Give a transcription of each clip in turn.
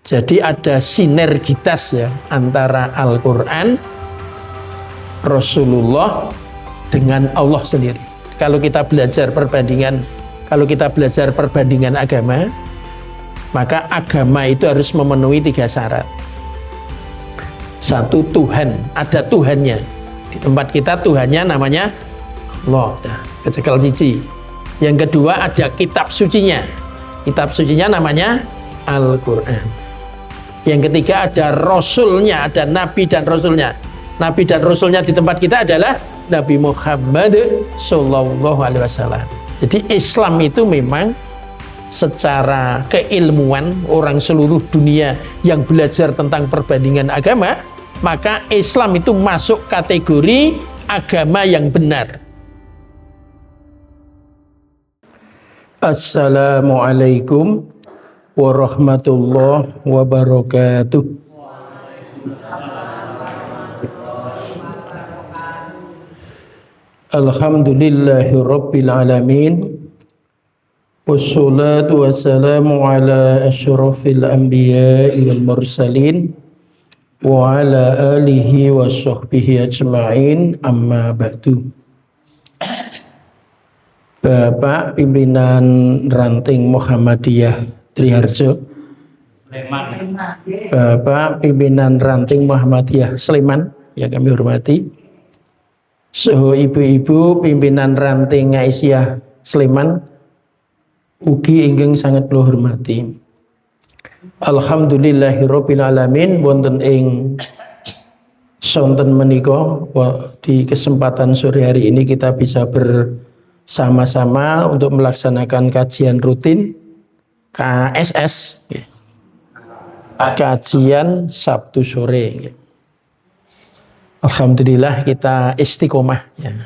Jadi ada sinergitas ya antara Al-Quran, Rasulullah dengan Allah sendiri. Kalau kita belajar perbandingan agama, maka agama itu harus memenuhi 3 syarat. 1, Tuhan, ada Tuhannya. Di tempat kita Tuhannya namanya Allah, kecekal cici. Yang kedua ada kitab sucinya. Kitab sucinya namanya Al-Quran. Yang ketiga ada Rasulnya, ada Nabi dan Rasulnya. Nabi dan Rasulnya di tempat kita adalah Nabi Muhammad Sallallahu Alaihi Wasallam. Jadi Islam itu memang secara keilmuan orang seluruh dunia yang belajar tentang perbandingan agama, maka Islam itu masuk kategori agama yang benar. Assalamualaikum warahmatullahi wabarakatuh. Alhamdulillahi rabbil alamin. Wassalatu wassalamu ala asyrafil anbiya'i wal mursalin wa ala alihi wa sahbihi ajma'in, amma ba'du. Bapak Pimpinan Ranting Muhammadiyah Triharjo, Bapak Pimpinan Ranting Muhammadiyah Sleman yang kami hormati, Soho ibu-ibu Pimpinan Ranting Aisyah Sleman ugi ingkang sangat kula hormati. Alhamdulillahirabbil alamin, wonten ing sonten menika di kesempatan sore hari ini kita bisa bersama-sama untuk melaksanakan kajian rutin KSS, kajian Sabtu sore. Alhamdulillah kita istiqomah ya.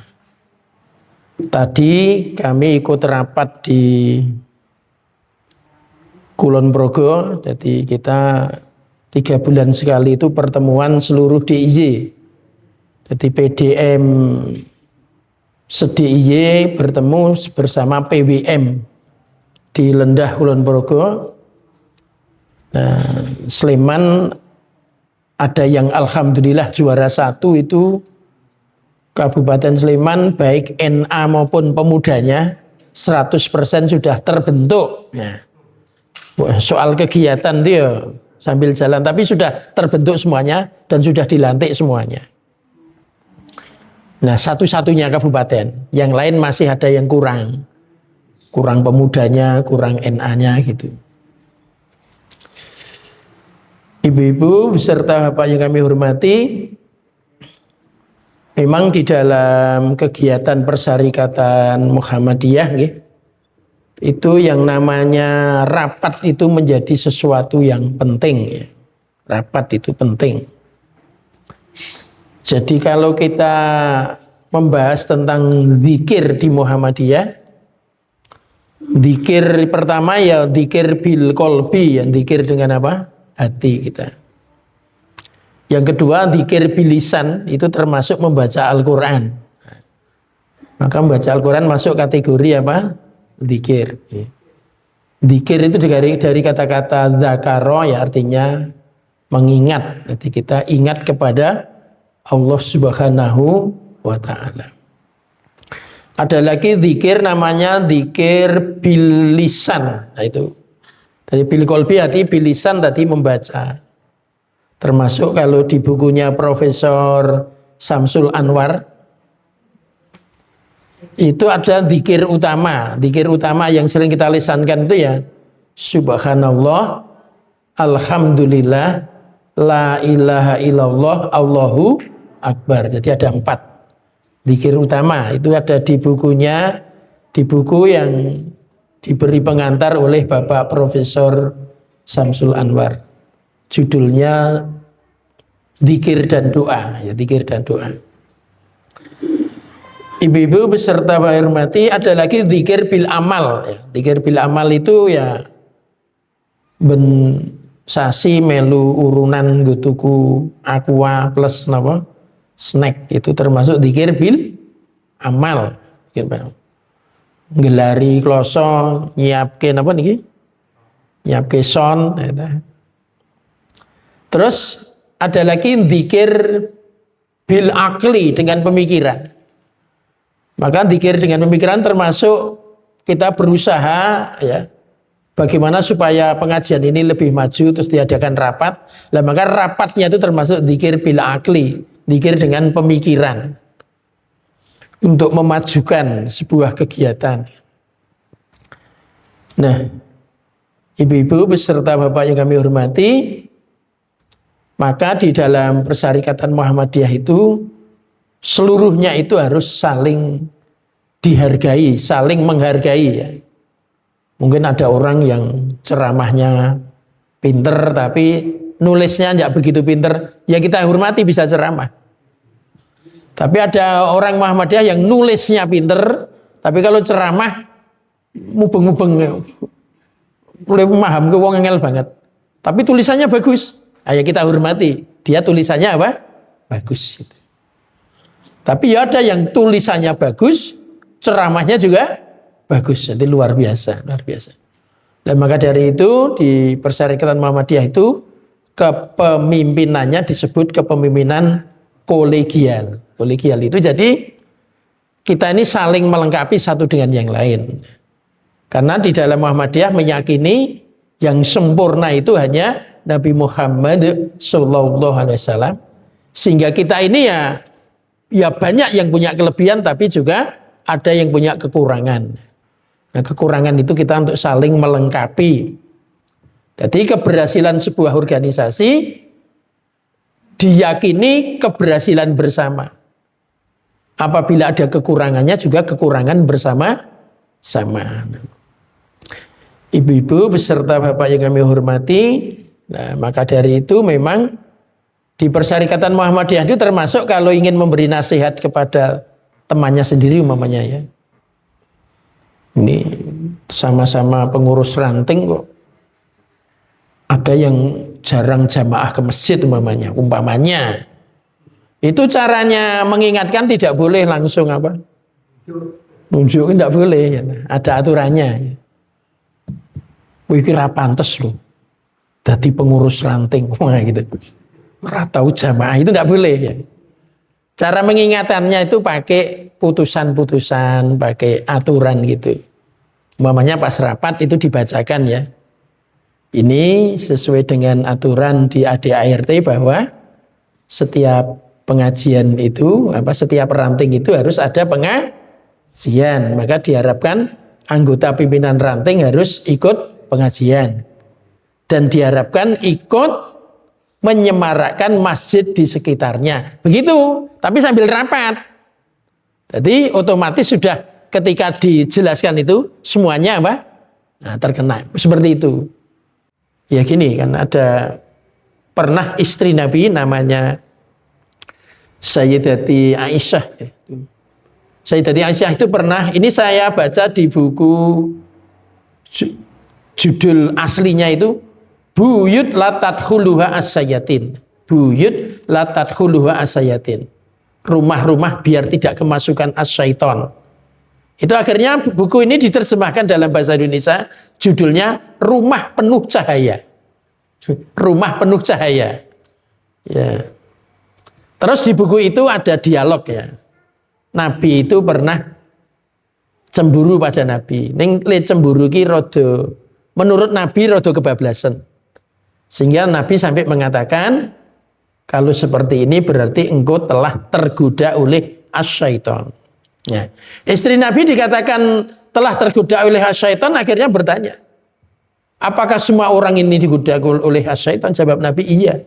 Tadi kami ikut rapat di Kulon Progo, jadi kita 3 bulan sekali itu pertemuan seluruh DIY. Jadi PDM se-DIY bertemu bersama PWM di Lendah Kulon Progo. Nah, Sleman ada yang alhamdulillah juara 1 itu Kabupaten Sleman, baik NA maupun pemudanya 100% sudah terbentuk. Nah, soal kegiatan dia sambil jalan, tapi sudah terbentuk semuanya dan sudah dilantik semuanya. Nah, satu-satunya kabupaten, yang lain masih ada yang kurang pemudanya, kurang NA-nya gitu. Ibu-ibu beserta bapak yang kami hormati, memang di dalam kegiatan persyarikatan Muhammadiyah itu yang namanya rapat itu menjadi sesuatu yang penting ya. Rapat itu penting. Jadi kalau kita membahas tentang zikir di Muhammadiyah, zikir pertama ya zikir bil qalbi, ya zikir dengan apa? Hati kita. Yang kedua zikir bil lisan, itu termasuk membaca Al-Quran. Maka membaca Al-Quran masuk kategori apa? Zikir. Zikir itu dari kata-kata dzakaro, ya artinya mengingat. Jadi kita ingat kepada Allah Subhanahu wa ta'ala. Ada lagi zikir namanya zikir bil lisan. Nah itu dari bil qalbi, hati, bil lisan tadi membaca. Termasuk kalau di bukunya Profesor Samsul Anwar itu ada zikir utama. Zikir utama yang sering kita lisankan itu ya Subhanallah, Alhamdulillah, La ilaha illallah, Allahu Akbar. Jadi ada 4 zikir utama. Itu ada di bukunya, di buku yang diberi pengantar oleh Bapak Profesor Samsul Anwar. Judulnya Zikir dan Doa, ya zikir dan doa. Ibu-ibu beserta Pak hormati, ada lagi zikir bil amal. Ya. Zikir bil amal itu ya ben sasi melu urunan gutuku aqua plus napa snack, itu termasuk zikir bil amal. Gelari kloso nyiapke napa niki? Nyiapke son, Terus ada lagi dzikir bil akli, dengan pemikiran. Maka dzikir dengan pemikiran termasuk kita berusaha ya, bagaimana supaya pengajian ini lebih maju, terus diadakan rapat. Lah maka rapatnya itu termasuk dzikir bil akli, dzikir dengan pemikiran untuk memajukan sebuah kegiatan. Nah, ibu-ibu beserta bapak yang kami hormati, maka di dalam Persyarikatan Muhammadiyah itu seluruhnya itu harus saling dihargai, saling menghargai ya. Mungkin ada orang yang ceramahnya pinter tapi nulisnya tidak begitu pinter, ya kita hormati, bisa ceramah. Tapi ada orang Muhammadiyah yang nulisnya pinter, tapi kalau ceramah mubeng-mubeng, mulai memaham ke wong ngel banget. Tapi tulisannya bagus, ayo kita hormati. Dia tulisannya apa? Bagus. Tapi ya ada yang tulisannya bagus, ceramahnya juga bagus. Jadi luar biasa, luar biasa. Dan maka dari itu di Persyarikatan Muhammadiyah itu kepemimpinannya disebut kepemimpinan kolegial. Kolegial itu jadi kita ini saling melengkapi satu dengan yang lain. Karena di dalam Muhammadiyah meyakini yang sempurna itu hanya Nabi Muhammad SAW. Sehingga kita ini ya banyak yang punya kelebihan, tapi juga ada yang punya kekurangan. Nah, kekurangan itu kita untuk saling melengkapi. Jadi keberhasilan sebuah organisasi diyakini keberhasilan bersama. Apabila ada kekurangannya juga kekurangan bersama-sama. Ibu-ibu beserta bapak yang kami hormati, nah, maka dari itu memang di Persyarikatan Muhammadiyah itu termasuk kalau ingin memberi nasihat kepada temannya sendiri umpamanya ya. Ini sama-sama pengurus ranting kok ada yang jarang jamaah ke masjid umpamanya. Itu caranya mengingatkan tidak boleh langsung apa? Nunjukin, tidak boleh ya. Ada aturannya ya. Wih, kira pantes loh jadi pengurus ranting gitu. Ora tahu jamaah, itu tidak boleh ya. Cara mengingatannya itu pakai putusan-putusan, pakai aturan gitu. Umpamanya pas rapat itu dibacakan ya. Ini sesuai dengan aturan di ADART bahwa setiap pengajian itu, setiap ranting itu harus ada pengajian. Maka diharapkan anggota pimpinan ranting harus ikut pengajian. Dan diharapkan ikut menyemarakkan masjid di sekitarnya. Begitu, tapi sambil rapat. Jadi otomatis sudah ketika dijelaskan itu semuanya terkena. Seperti itu. Ya gini kan, ada pernah istri Nabi namanya Sayyidati Aisyah. Sayyidati Aisyah itu pernah, ini saya baca di buku judul aslinya itu Buyut la tadkhuluha as-sayatin. Buyut la tadkhuluha as-sayatin. Rumah-rumah biar tidak kemasukan as-syaiton. Itu akhirnya buku ini diterjemahkan dalam bahasa Indonesia, judulnya Rumah Penuh Cahaya. Rumah Penuh Cahaya. Ya. Terus di buku itu ada dialog ya. Nabi itu pernah cemburu pada Nabi. Ning le cemburu ki rada, menurut Nabi rada kebablasan. Sehingga Nabi sampai mengatakan, kalau seperti ini berarti engkau telah tergoda oleh asyaiton. Ya. Istri Nabi dikatakan telah tergoda oleh asyaiton, akhirnya bertanya, apakah semua orang ini digoda oleh asyaiton? Jawab Nabi, iya.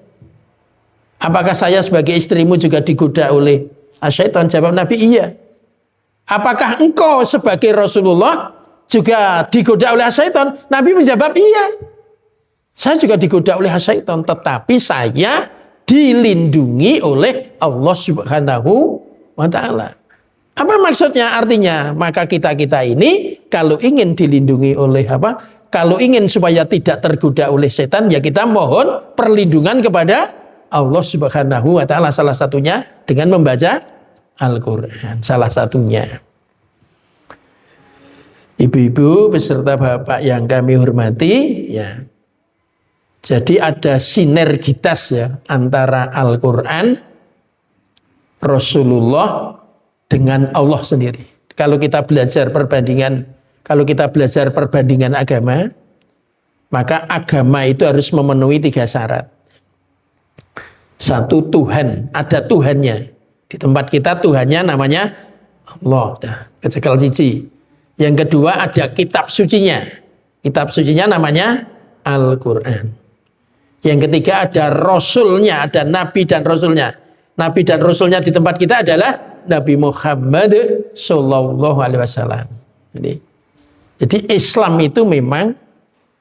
Apakah saya sebagai istrimu juga digoda oleh asyaiton? Jawab Nabi, iya. Apakah engkau sebagai Rasulullah juga digoda oleh asyaiton? Nabi menjawab, iya. Saya juga digoda oleh syaitan, tetapi saya dilindungi oleh Allah Subhanahu wa Ta'ala. Apa maksudnya? Artinya, maka kita ini kalau ingin dilindungi oleh kalau ingin supaya tidak tergoda oleh setan, ya kita mohon perlindungan kepada Allah Subhanahu wa Ta'ala. Salah satunya dengan membaca Al-Quran. Salah satunya. Ibu-ibu beserta bapak yang kami hormati, ya. Jadi ada sinergitas ya antara Al-Quran, Rasulullah dengan Allah sendiri. Kalau kita belajar perbandingan agama, maka agama itu harus memenuhi 3 syarat. Satu, Tuhan, ada Tuhannya. Di tempat kita Tuhannya namanya Allah. Nah, kecekel cici. Yang kedua ada kitab sucinya. Kitab sucinya namanya Al-Quran. Yang ketiga ada Rasulnya, ada Nabi dan Rasulnya. Nabi dan Rasulnya di tempat kita adalah Nabi Muhammad Sallallahu Alaihi Wasallam. Jadi Islam itu memang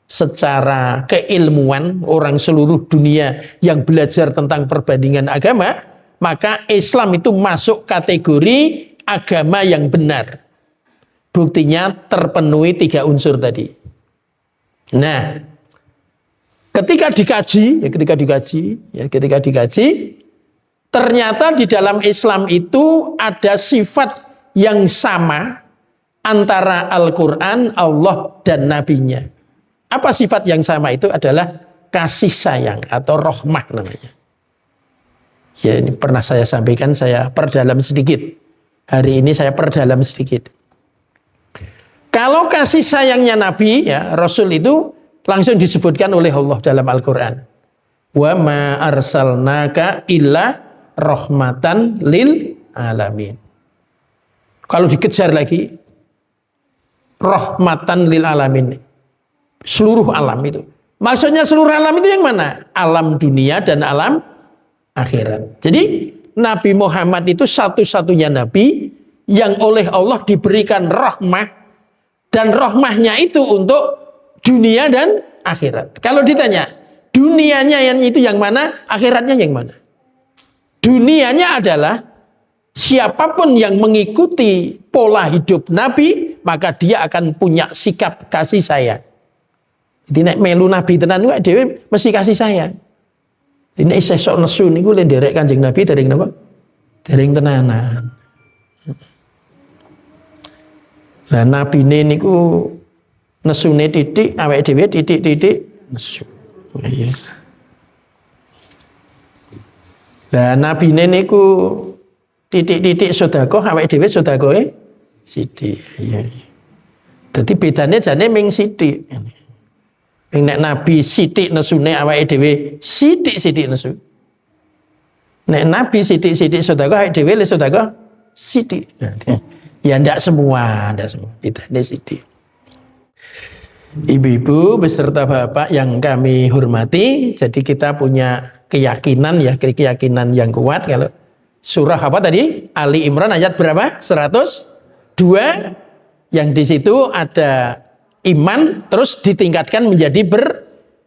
secara keilmuan orang seluruh dunia yang belajar tentang perbandingan agama, maka Islam itu masuk kategori agama yang benar. Buktinya terpenuhi 3 unsur tadi. Nah, ketika dikaji, ternyata di dalam Islam itu ada sifat yang sama antara Al-Quran, Allah, dan Nabi-Nya. Apa sifat yang sama itu? Adalah kasih sayang atau rahmah namanya. Ya, ini pernah saya sampaikan, saya perdalam sedikit. Hari ini saya perdalam sedikit. Kalau kasih sayangnya Nabi, ya, Rasul itu langsung disebutkan oleh Allah dalam Al-Quran. Wa ma arsalnaka illa rahmatan lil alamin. Kalau dikejar lagi, rahmatan lil alamin. Seluruh alam itu. Maksudnya seluruh alam itu yang mana? Alam dunia dan alam akhirat. Jadi Nabi Muhammad itu satu-satunya Nabi yang oleh Allah diberikan rahmah. Dan rahmahnya itu untuk dunia dan akhirat. Kalau ditanya, dunianya yang itu yang mana? Akhiratnya yang mana? Dunianya adalah siapapun yang mengikuti pola hidup Nabi, maka dia akan punya sikap kasih sayang. Jadi nek melu Nabi tenan kuwi dhewe mesti kasih sayang. Ini isih sok nesu niku le nderek Kanjeng Nabi dereng napa? Dereng tenanan. Lah Nabi niku nesune titik, awake dhewe titik-titik nesu. Iya. Lah Nabi niku titik-titik sedekah, awake dhewe sedekahe sithik. Iya. Dadi bedane jane ming sithik. Nek Nabi sithik nesune awake dhewe sithik-sithik nesu. Nek Nabi sithik-sithik sedekah awake dhewe le sedekah sithik. Ya ndak semua. Ditandai sithik. Ibu-ibu beserta bapak yang kami hormati, jadi kita punya keyakinan yang kuat kalau surah apa tadi? Ali Imran ayat berapa? 102 yang di situ ada iman terus ditingkatkan menjadi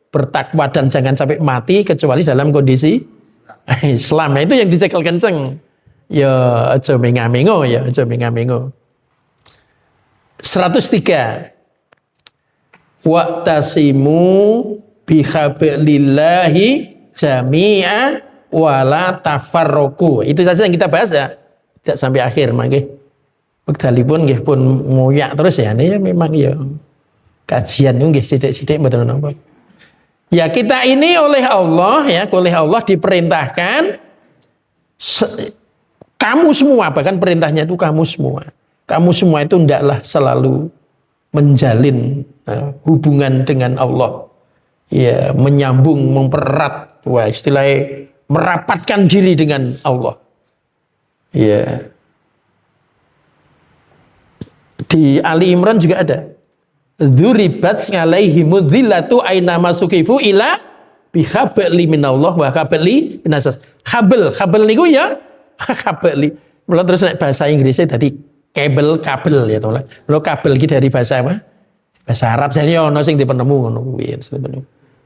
bertakwa dan jangan sampai mati kecuali dalam kondisi Islam. Nah, itu yang dicekel kenceng. Ya aja menga-mengo. 103 Wa'tasimu bihablillahi jami'a wala tafarroku. Itu saja yang kita bahas ya. Tidak sampai akhir mangke. Wekdalipun nggih pun ngoyak terus ya. Ini ya memang ya kajian nggih sithik-sithik mboten napa. Ya kita ini oleh Allah diperintahkan kamu semua, bahkan perintahnya itu kamu semua. Kamu semua itu hendaklah selalu menjalin hubungan dengan Allah. Ya, menyambung, mempererat, istilahnya merapatkan diri dengan Allah. Ya. Di Ali Imran juga ada. Dzuribat alaihimudz dzillatu aina masukifu ila bihabli minallah wa habli minasas. Habel niku ya kabel. Mula terus bahasa Inggrisnya tadi kabel ya to. Mula kabel iki dari bahasa apa? Bahasa Arab jane ono sing dipenemu ngono kuwi.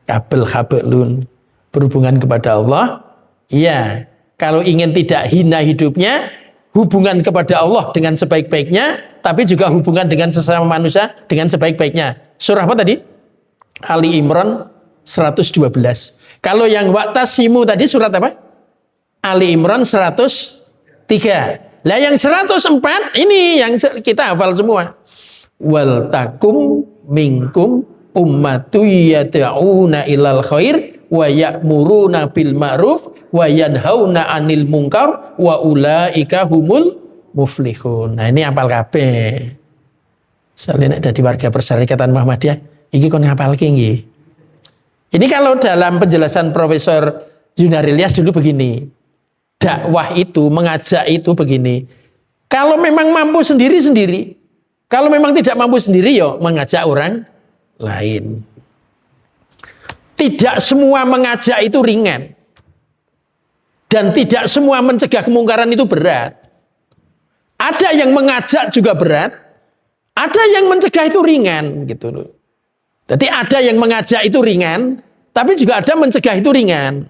Kabelun berhubungan kepada Allah. Iya, kalau ingin tidak hina hidupnya, hubungan kepada Allah dengan sebaik-baiknya, tapi juga hubungan dengan sesama manusia dengan sebaik-baiknya. Surah apa tadi? Ali Imran 112. Kalau yang wa'tasimu tadi surat apa? Ali Imran 103. Lah yang 104 ini yang kita hafal semua. Wal takum minkum ummatu yad'una ilal khair wa ya'muruna bil ma'ruf wa yanhauna 'anil munkar wa ulaika humul muflihun. Nah, ini apal kabeh. Soalnya nek dadi warga Persyarikatan Muhammadiyah, iki kon ngapalke nggih. Ini kalau dalam penjelasan Profesor Yunari Ilyas dulu begini. Dakwah itu, mengajak itu begini. Kalau memang mampu sendiri-sendiri, kalau memang tidak mampu sendiri, ya mengajak orang lain. Tidak semua mengajak itu ringan. Dan tidak semua mencegah kemungkaran itu berat. Ada yang mengajak juga berat, ada yang mencegah itu ringan gitu loh. Jadi ada yang mengajak itu ringan, tapi juga ada mencegah itu ringan.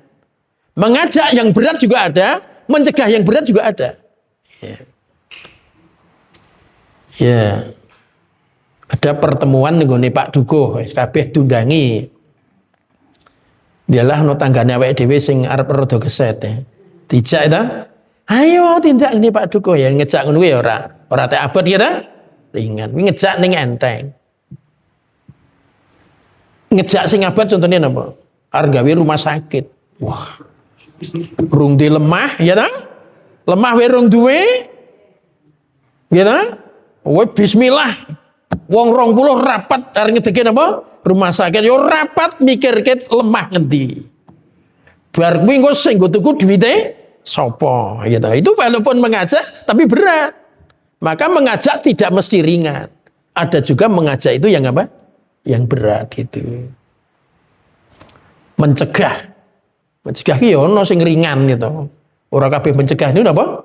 Mengajak yang berat juga ada, mencegah yang berat juga ada. Ya. Ada pertemuan nggone Pak Dukuh, kabeh diundangi. Dialah no tanggane awake dhewe sing arep rada keset. Dijak ta? Ayo tindak ini Pak Dukuh ya ngejak ngono ya ora tek abot ya ta? Ringan. Kuwi ngejak ning enteng. Ngejak sing abot contohnya napa? Arep gawe rumah sakit. Wah. Rung di lemah ya ta? Lemah we rung duwe. Ya ta? Woi bismillah. Wong 20 rapat arep ngedeke napa? Rumah sakit yo rapat mikirke lemah ngendi. Bar kuwi engko sing nggo tuku duwite sapa? Ya ta? Itu walaupun mengajak tapi berat. Maka mengajak tidak mesti ringan. Ada juga mengajak itu yang apa? Yang berat itu. Mencegah. Mencegah ki yo ono sing ringan gitu. Ora kabeh mencegah niku napa?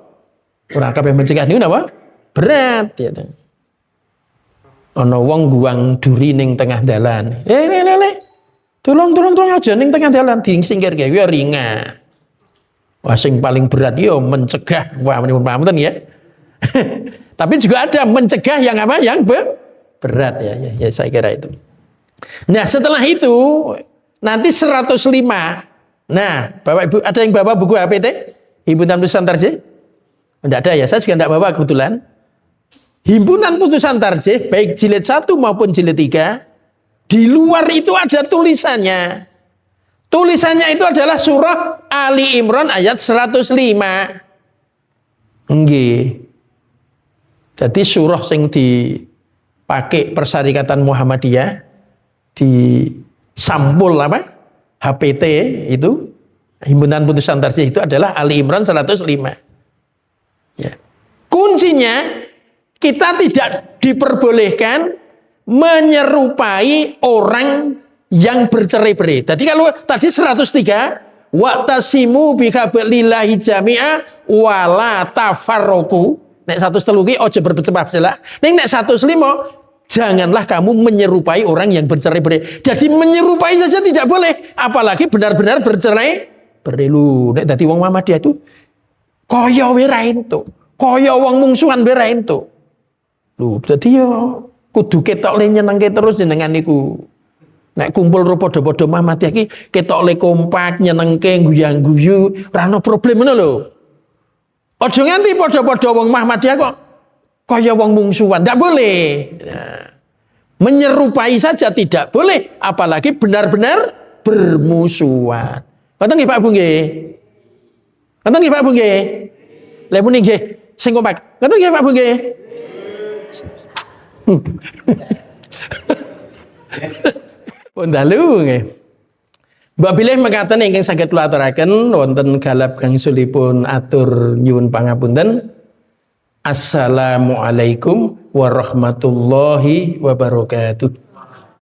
Ora kabeh mencegah niku napa? Berat ya. Ono wong guang duri ning tengah dalan. Tolong aja ning tengah dalan disingkirke kuwi ringan. Wah sing paling berat yo mencegah. Wah menipun ya. Tapi juga ada mencegah yang apa? Yang berat ya saya kira itu. Nah setelah itu nanti 105. Nah Bapak Ibu ada yang bawa buku HPT? Himpunan Putusan Tarjih? Tidak ada ya, saya juga tidak bawa kebetulan. Himpunan Putusan Tarjih baik jilid 1 maupun jilid 3 di luar itu ada tulisannya. Tulisannya itu adalah surah Ali Imran ayat 105. Nggih. Jadi surah sing dipakai Persyarikatan Muhammadiyah di sampul apa? HPT itu Himpunan Putusan Tarjih itu adalah Ali Imran 105. Ya. Kuncinya kita tidak diperbolehkan menyerupai orang yang bercerai-berai. Tadi kalau tadi 103 wa'tasimu bihablillahi jami'a wala tafarraqu. Nek 103 ojo berpecah-belah. Nek 105 janganlah kamu menyerupai orang yang bercerai-berai. Jadi menyerupai saja tidak boleh, apalagi benar-benar bercerai-berai. Lu nek dadi wong Muhammadiyah itu kaya wae ra entuk. Kaya wong mungsuhan wae ra entuk. Lho, dadi yo kudu ketok le nyenengke terus jenengan niku. Nek kumpul ro padha-padha Muhammadiyah iki ketok le kompak, nyenengke, guyang-guyu, ora ono problem ngono lho. Aja nganti padha-padha wong Muhammadiyah kok kaya wong mungsuhan, ndak boleh. Nah, menyerupai saja tidak boleh, apalagi benar-benar bermusuhan. Ngoten nggih Pak Bu nggih? Ngoten nggih Pak Bu nggih? Lha muni nggih sing kompak. Ngoten nggih Pak Bu nggih? Pun dalu nggih. Mbak bilih mekaten ingkang saged kula aturaken wonten galap gangsulipun atur nyuwun pangapunten. Assalamualaikum warahmatullahi wabarakatuh.